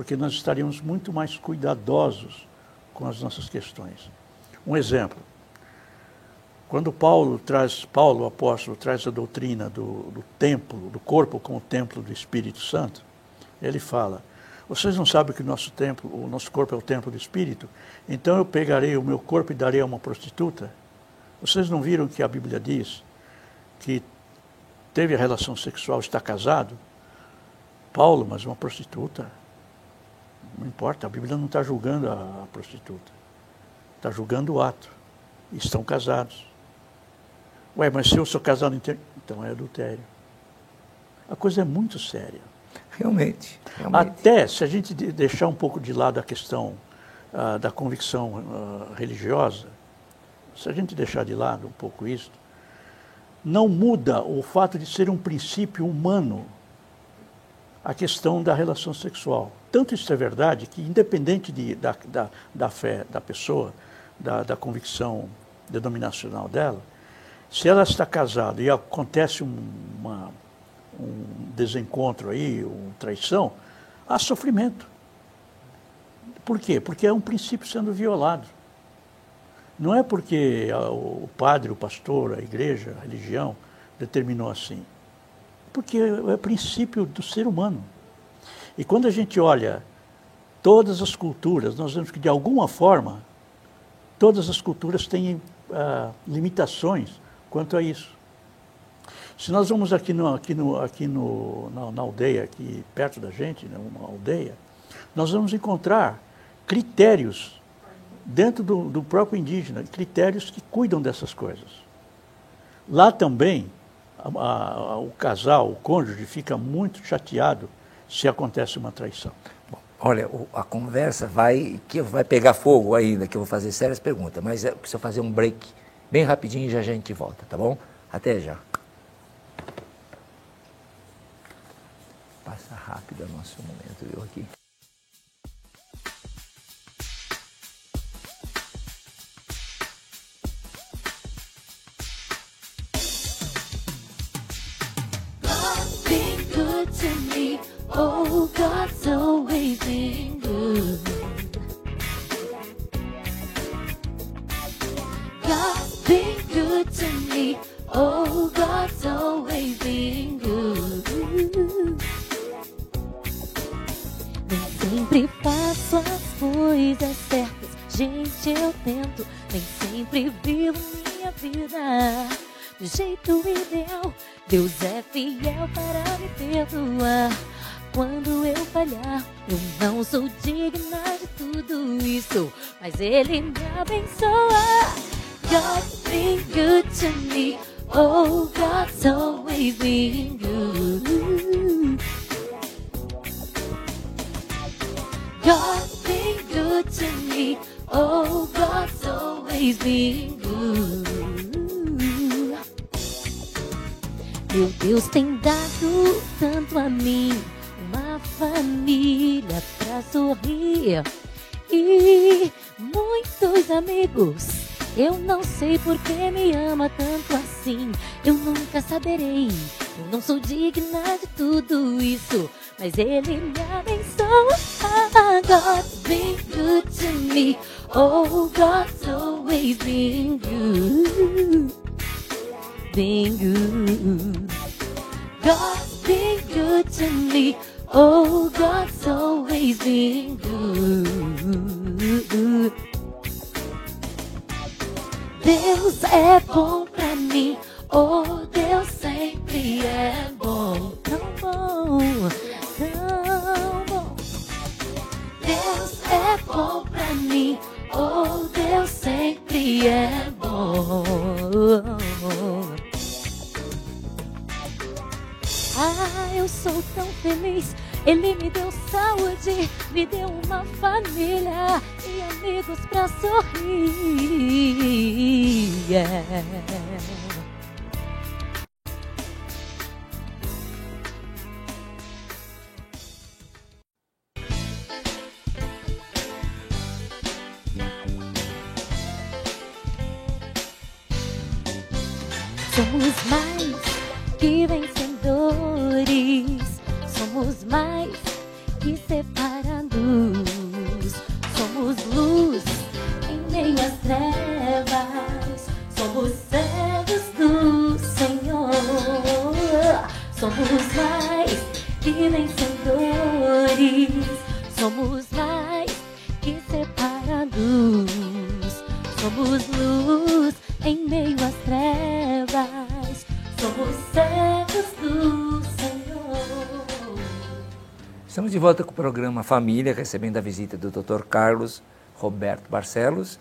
porque nós estaríamos muito mais cuidadosos com as nossas questões. Um exemplo, quando Paulo, o apóstolo, traz a doutrina do templo, do corpo como templo do Espírito Santo, ele fala, vocês não sabem que o nosso corpo é o templo do Espírito? Então eu pegarei o meu corpo e darei a uma prostituta? Vocês não viram que a Bíblia diz que teve a relação sexual, está casado? Paulo, mas uma prostituta? Não importa, a Bíblia não está julgando a prostituta. Está julgando o ato. E estão casados. Ué, mas se eu sou casado inteiro, então é adultério. A coisa é muito séria. Realmente. Até se a gente deixar um pouco de lado a questão da convicção religiosa, se a gente deixar de lado um pouco isso, não muda o fato de ser um princípio humano a questão da relação sexual. Tanto isso é verdade que, independente da fé da pessoa, da convicção denominacional dela, se ela está casada e acontece um desencontro aí, uma traição, há sofrimento. Por quê? Porque é um princípio sendo violado. Não é porque o padre, o pastor, a igreja, a religião determinou assim. Porque é princípio do ser humano. E quando a gente olha todas as culturas, nós vemos que, de alguma forma, todas as culturas têm limitações quanto a isso. Se nós vamos aqui na aldeia, aqui perto da gente, né, uma aldeia, nós vamos encontrar critérios dentro do próprio indígena, critérios que cuidam dessas coisas. Lá também, o casal, o cônjuge, fica muito chateado se acontece uma traição. Bom, olha, a conversa vai pegar fogo ainda, que eu vou fazer sérias perguntas, mas eu preciso fazer um break bem rapidinho e já a gente volta, tá bom? Até já. Passa rápido o nosso momento, viu, aqui. To me, oh, God's always been good. God's been good to me, oh, God's always been good. Nem sempre faço as coisas certas, gente, eu tento. Nem sempre vivo minha vida do jeito ideal. Deus é fiel para me perdoar. Quando eu falhar, eu não sou digna de tudo isso, mas Ele me abençoa. God's been good to me, oh, God's always been good. God's been good to me, oh, God's always been good. Meu Deus tem dado tanto a mim, uma família pra sorrir e muitos amigos. Eu não sei por que me ama tanto assim, eu nunca saberei. Eu não sou digna de tudo isso, mas Ele me abençoa. God's been good to me, oh, God's always been good. Been good. God's been good to me, oh, God's always been good. Deus é bom pra mim, oh, Deus sempre é bom. Tão bom, tão bom. Deus é bom pra mim, oh, Deus sempre é bom. Ah, eu sou tão feliz. Ele me deu saúde, me deu uma família e amigos pra sorrir. Yeah. Somos mais que vencedores, somos mais que separando. Somos mais que separados. Somos luz em meio às trevas. Somos servos do Senhor. Estamos de volta com o programa Família, recebendo a visita do Dr. Carlos Roberto Barcelos,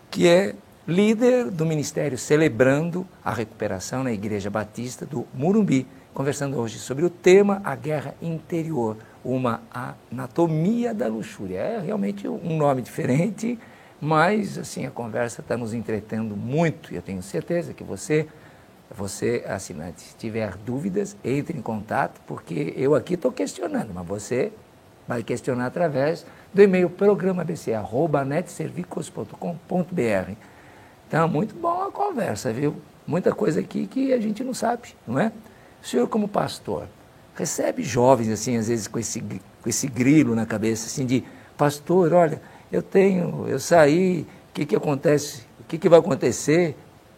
que é líder do Ministério Celebrando a Recuperação na Igreja Batista do Morumbi, conversando hoje sobre o tema A Guerra Interior, uma anatomia da luxúria. É realmente um nome diferente, mas assim a conversa está nos entretendo muito e eu tenho certeza que você, assinante, se tiver dúvidas, entre em contato, porque eu aqui estou questionando, mas você vai questionar através do e-mail programaabc@netservicos.com.br. Então, muito bom a conversa, viu? Muita coisa aqui que a gente não sabe, não é? O senhor, como pastor, recebe jovens, assim, às vezes com esse grilo na cabeça, assim, de pastor, olha, eu saí, o que acontece? O que vai acontecer?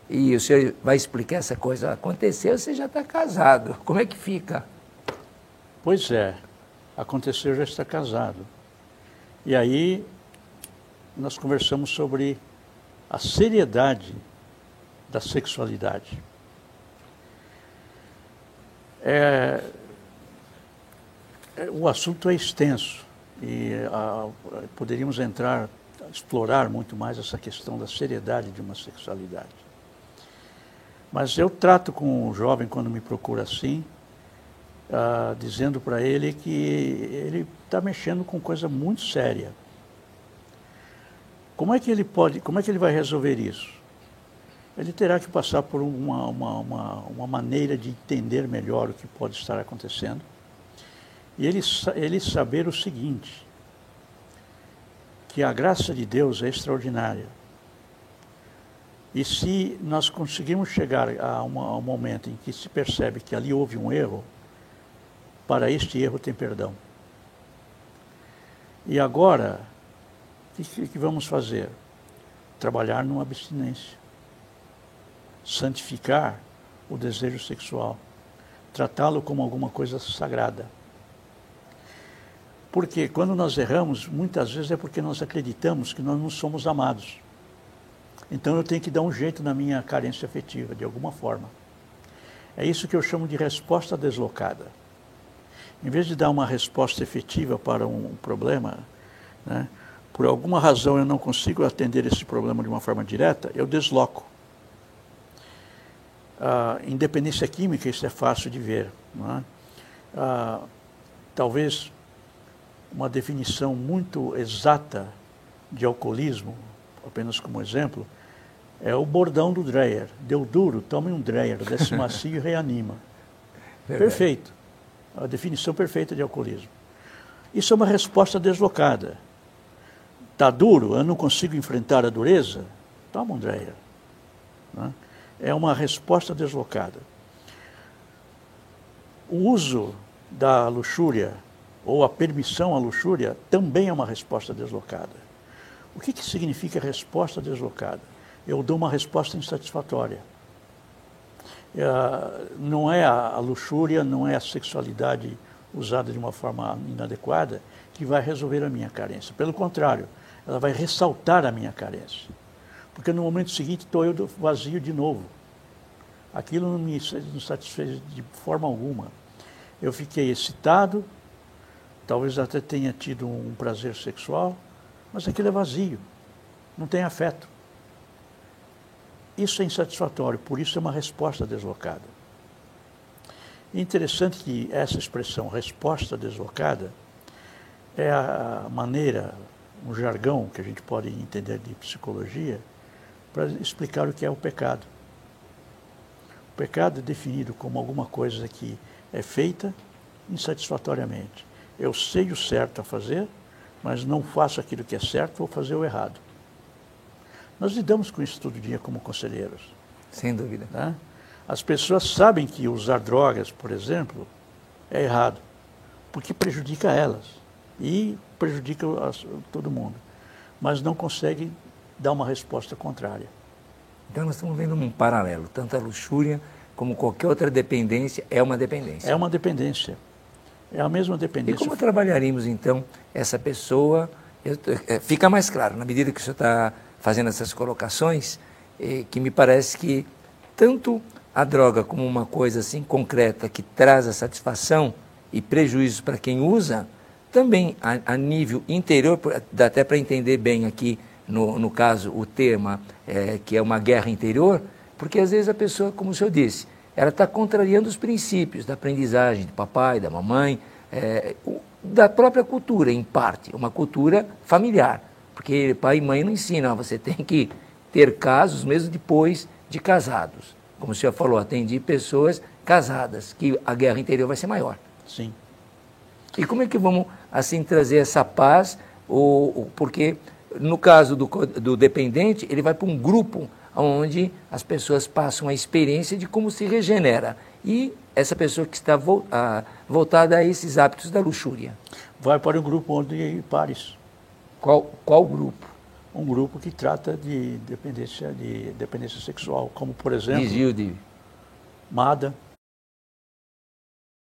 E o senhor vai explicar essa coisa. Aconteceu, você já está casado. Como é que fica? Pois é, aconteceu, já está casado. E aí, nós conversamos sobre a seriedade da sexualidade. O assunto é extenso e poderíamos explorar muito mais essa questão da seriedade de uma sexualidade. Mas eu trato com o jovem, quando me procura assim, dizendo para ele que ele está mexendo com coisa muito séria. Como é que ele vai resolver isso? Ele terá que passar por uma maneira de entender melhor o que pode estar acontecendo. E ele saber o seguinte, que a graça de Deus é extraordinária. E se nós conseguirmos chegar a um momento em que se percebe que ali houve um erro, para este erro tem perdão. E agora, o que vamos fazer? Trabalhar numa abstinência. Santificar o desejo sexual. Tratá-lo como alguma coisa sagrada. Porque quando nós erramos, muitas vezes é porque nós acreditamos que nós não somos amados. Então eu tenho que dar um jeito na minha carência afetiva, de alguma forma. É isso que eu chamo de resposta deslocada. Em vez de dar uma resposta efetiva para um problema, né, por alguma razão eu não consigo atender esse problema de uma forma direta, eu desloco. Independência química, isso é fácil de ver. Não é? Talvez uma definição muito exata de alcoolismo, apenas como exemplo, é o bordão do Dreyer. Deu duro, tome um Dreyer, desce macio e reanima. Perfeito. A definição perfeita de alcoolismo. Isso é uma resposta deslocada. Está duro, eu não consigo enfrentar a dureza? Toma um Dreyer. Né? É uma resposta deslocada. O uso da luxúria, ou a permissão à luxúria, também é uma resposta deslocada. O que significa resposta deslocada? Eu dou uma resposta insatisfatória. Não é a luxúria, não é a sexualidade usada de uma forma inadequada que vai resolver a minha carência. Pelo contrário, ela vai ressaltar a minha carência. Porque no momento seguinte estou eu vazio de novo. Aquilo não me satisfez de forma alguma. Eu fiquei excitado, talvez até tenha tido um prazer sexual, mas aquilo é vazio, não tem afeto. Isso é insatisfatório, por isso é uma resposta deslocada. Interessante que essa expressão, resposta deslocada, é a maneira, um jargão que a gente pode entender de psicologia, para explicar o que é o pecado. O pecado é definido como alguma coisa que é feita insatisfatoriamente. Eu sei o certo a fazer, mas não faço aquilo que é certo, vou fazer o errado. Nós lidamos com isso todo dia como conselheiros. Sem dúvida. Né? As pessoas sabem que usar drogas, por exemplo, é errado, porque prejudica elas e prejudica todo mundo, mas não conseguem dar uma resposta contrária. Então nós estamos vendo um paralelo, tanto a luxúria como qualquer outra dependência é uma dependência. É uma dependência. É a mesma E dependência. como trabalharíamos então essa pessoa... fica mais claro, na medida que o senhor está fazendo essas colocações, que me parece que tanto a droga como uma coisa assim concreta que traz a satisfação e prejuízos para quem usa, também a nível interior, dá até para entender bem aqui, no caso, o tema, que é uma guerra interior, porque às vezes a pessoa, como o senhor disse, ela está contrariando os princípios da aprendizagem do papai, da mamãe, da própria cultura, em parte, uma cultura familiar, porque pai e mãe não ensinam, você tem que ter casos mesmo depois de casados. Como o senhor falou, atendi pessoas casadas, que a guerra interior vai ser maior. Sim. E como é que vamos, assim, trazer essa paz? Porque, no caso do dependente, ele vai para um grupo onde as pessoas passam a experiência de como se regenera. E essa pessoa que está voltada a esses hábitos da luxúria. Vai para um grupo onde pares. Qual grupo? Um grupo que trata de dependência sexual, como, por exemplo, Desvio de... MADA,